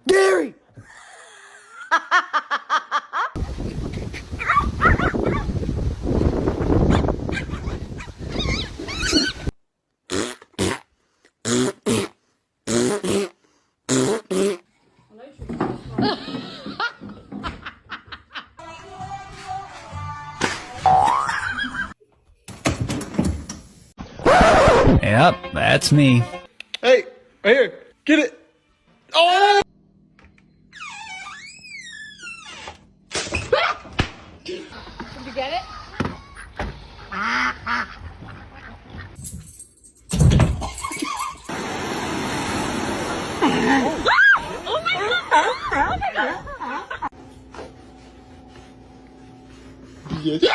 Gary! Yep, that's me. Hey, right here, get it. Oh! Did you get it? Yeah.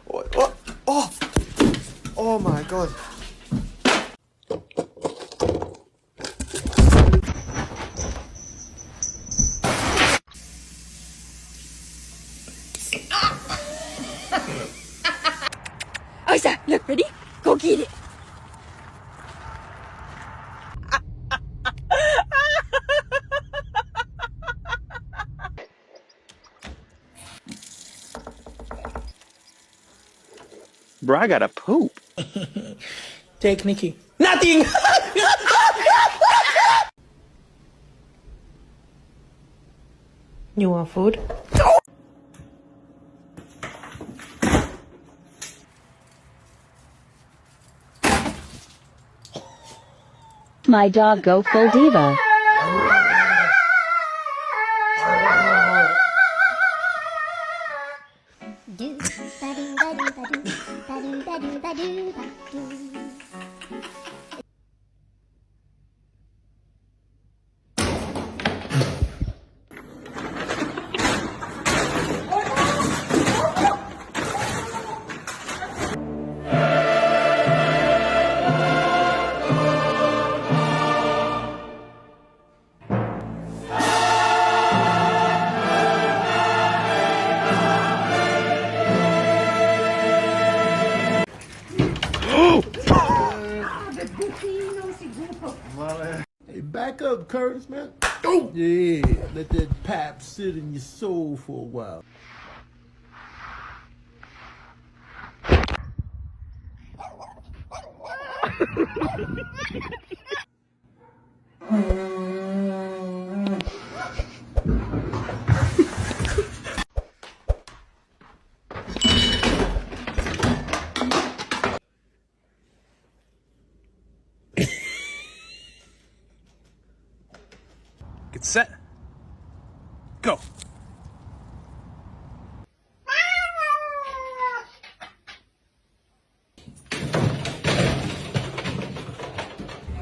What? Oh! Oh my God. Isa, look, ready? Go get it. Bro, I gotta poop. Take Nikki. Nothing! You want food? My dog go full diva. Hey, back up, Curtis, man. Oh! Yeah, let that pap sit in your soul for a while. Get set. Go.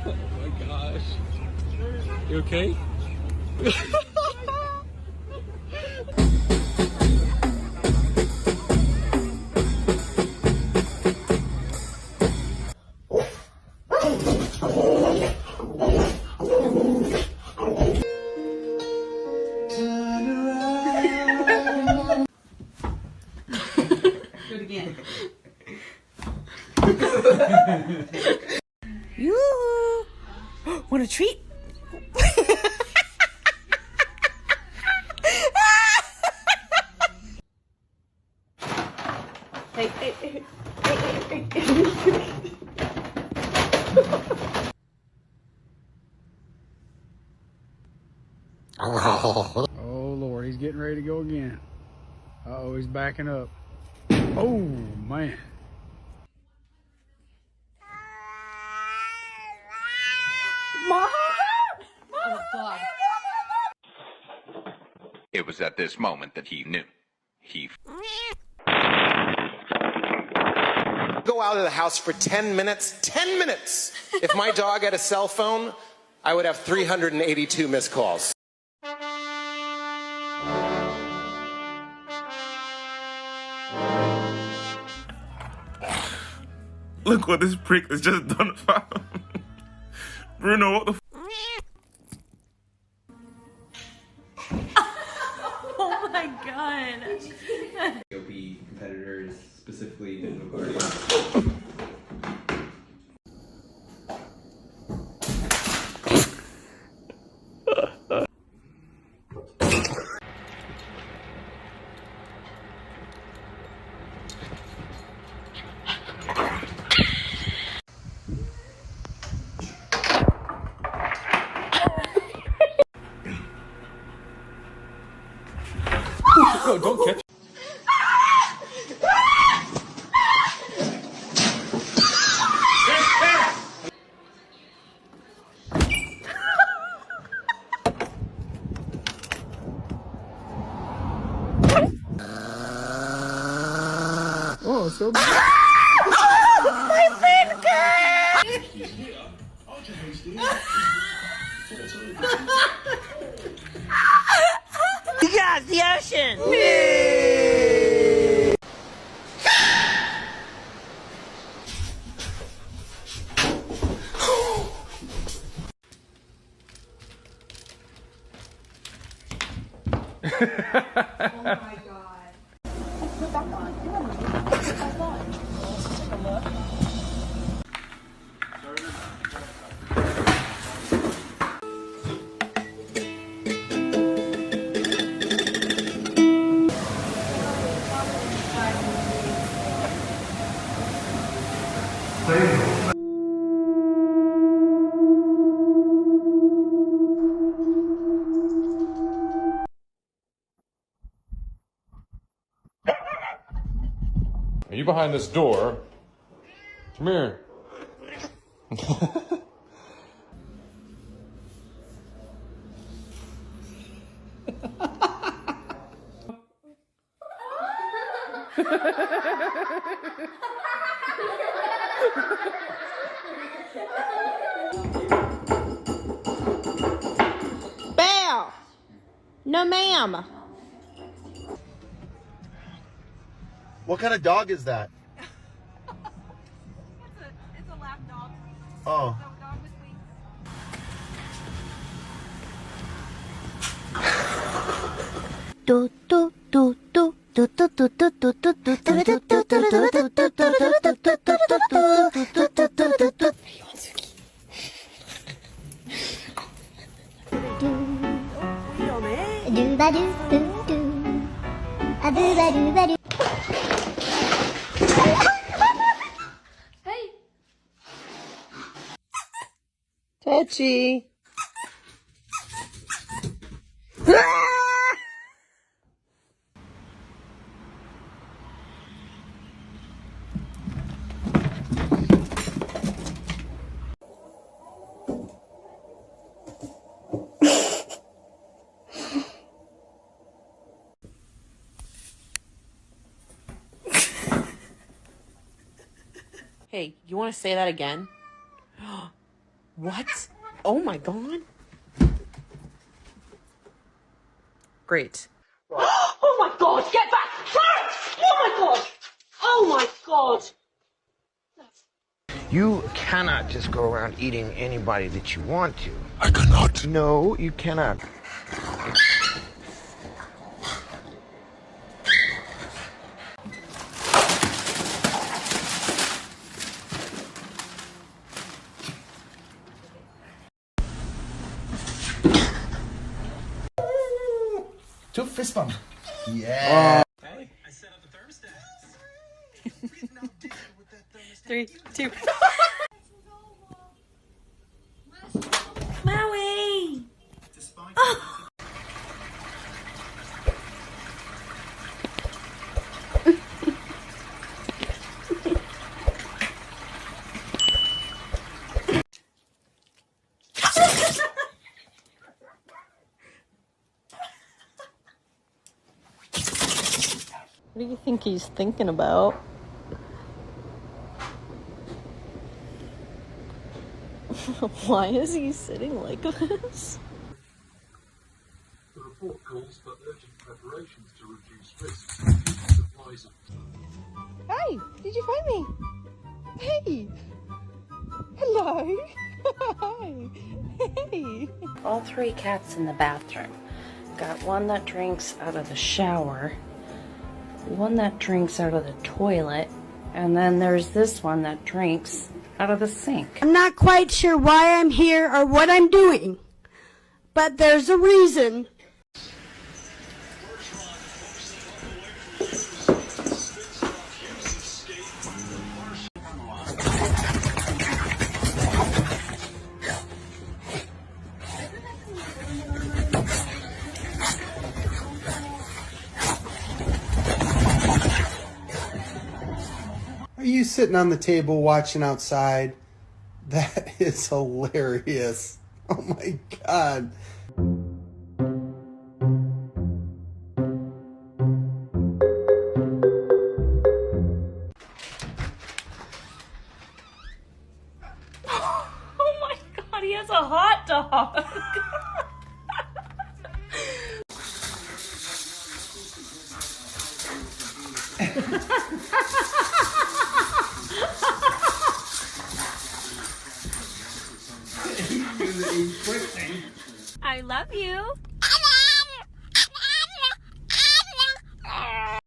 Oh my gosh. You okay? Do it again. Yoo-hoo! Want a treat? Hey. Oh Lord, he's getting ready to go again. Uh-oh, he's backing up. Oh man. Oh, God. It was at this moment that he knew. He Go out of the house for 10 minutes. 10 minutes! If my dog had a cell phone, I would have 382 missed calls. Look what this prick has just done. Bruno, what the my god. GOP competitors, specifically Digital Guardian. No, don't catch. Oh, so bad. My finger! Yes, the ocean! Oh my god. Are you behind this door? Come here. Belle! No, ma'am. What kind of dog is that? It's a lap dog. Oh. Dog with wings. Touchy. Hey, you want to say that again? What? Oh my god. Great. Oh my god, get back! Oh my god! Oh my god! You cannot just go around eating anybody that you want to. I cannot. No, you cannot. Two fist bump. Yeah. Hey, I set up the thermostat. 3, 2. Maui! Oh. What do you think he's thinking about? Why is he sitting like this? The report calls for urgent preparations to reduce risks in future supplies of... Hi, did you find me? Hey! Hello! Hi! Hey! All 3 cats in the bathroom. Got one that drinks out of the shower, one that drinks out of the toilet, and then there's this one that drinks out of the sink. I'm not quite sure why I'm here or what I'm doing, but there's a reason. Are you sitting on the table watching outside? That is hilarious. Oh my God. Oh my God, he has a hot dog. I love you.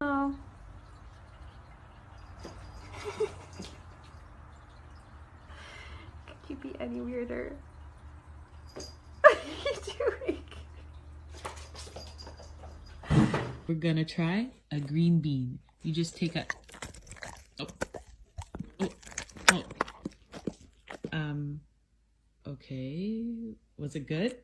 Oh. Could you be any weirder? What are you doing? We're gonna try a green bean. You just take a... Oh. Okay. Was it good?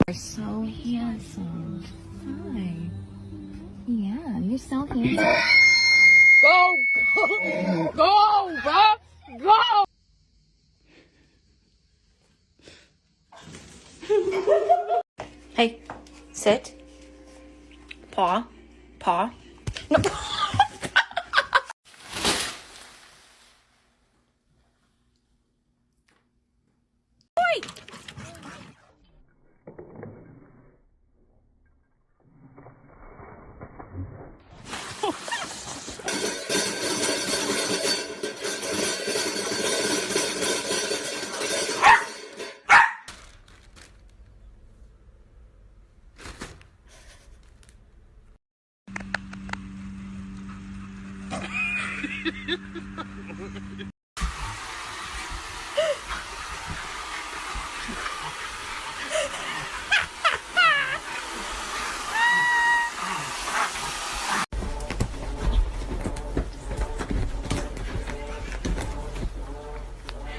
You're so handsome. Hi. Yeah, you're so handsome. Go! Go, bro! Go! Hey, sit. Paw. Paw. No.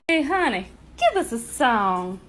Hey, honey, give us a song.